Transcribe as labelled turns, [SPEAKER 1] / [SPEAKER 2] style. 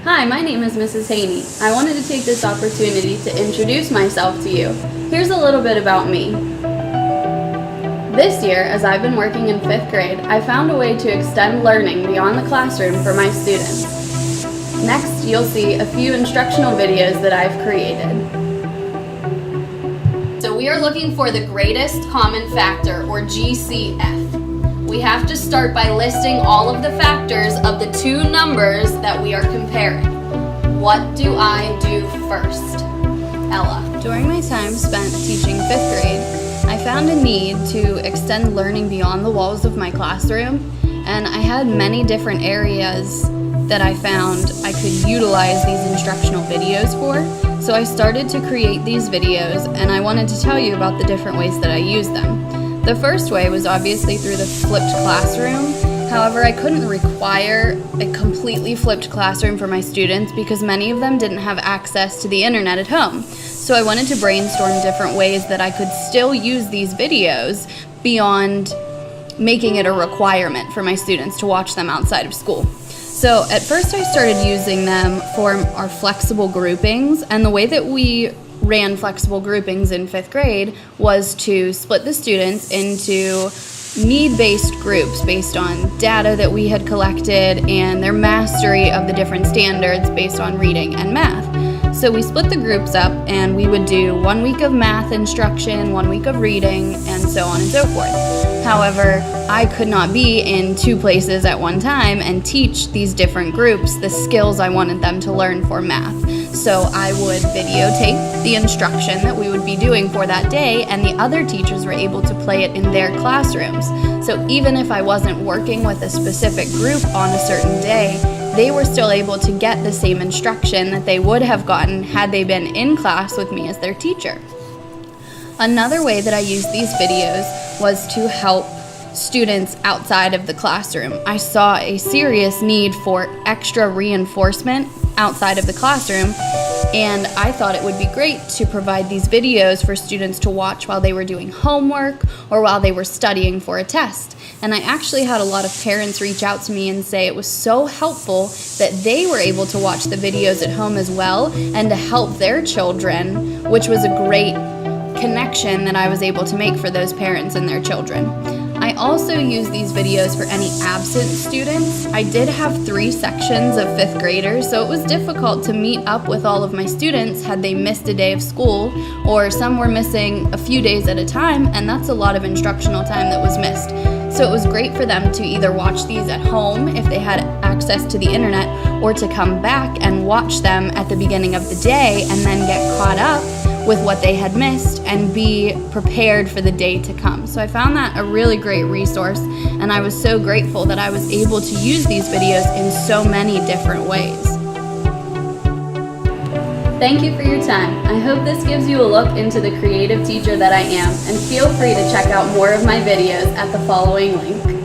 [SPEAKER 1] Hi, my name is Mrs. Haney. I wanted to take this opportunity to introduce myself to you. Here's a little bit about me. This year, as I've been working in 5th grade, I found a way to extend learning beyond the classroom for my students. Next, you'll see a few instructional videos that I've created. So we are looking for the greatest common factor, or GCF. We have to start by listing all of the factors of the two numbers that we are comparing. What do I do first? Ella.
[SPEAKER 2] During my time spent teaching 5th grade, I found a need to extend learning beyond the walls of my classroom, and I had many different areas that I found I could utilize these instructional videos for. So I started to create these videos, and I wanted to tell you about the different ways that I use them. The first way was obviously through the flipped classroom. However, I couldn't require a completely flipped classroom for my students because many of them didn't have access to the internet at home. So I wanted to brainstorm different ways that I could still use these videos beyond making it a requirement for my students to watch them outside of school. So at first I started using them for our flexible groupings, and the way that we ran flexible groupings in 5th grade was to split the students into need-based groups based on data that we had collected and their mastery of the different standards based on reading and math. So we split the groups up, and we would do 1 week of math instruction, 1 week of reading, and so on and so forth. However, I could not be in 2 places at one time and teach these different groups the skills I wanted them to learn for math. So I would videotape the instruction that we would be doing for that day, and the other teachers were able to play it in their classrooms. So even if I wasn't working with a specific group on a certain day, they were still able to get the same instruction that they would have gotten had they been in class with me as their teacher. Another way that I used these videos was to help students outside of the classroom. I saw a serious need for extra reinforcement outside of the classroom, and I thought it would be great to provide these videos for students to watch while they were doing homework or while they were studying for a test. And I actually had a lot of parents reach out to me and say it was so helpful that they were able to watch the videos at home as well and to help their children, which was a great connection that I was able to make for those parents and their children. I also use these videos for any absent students. I did have 3 sections of 5th graders, so it was difficult to meet up with all of my students had they missed a day of school, or some were missing a few days at a time, and that's a lot of instructional time that was missed. So it was great for them to either watch these at home if they had access to the internet, or to come back and watch them at the beginning of the day and then get caught up with what they had missed and be prepared for the day to come. So I found that a really great resource, and I was so grateful that I was able to use these videos in so many different ways.
[SPEAKER 1] Thank you for your time. I hope this gives you a look into the creative teacher that I am, and feel free to check out more of my videos at the following link.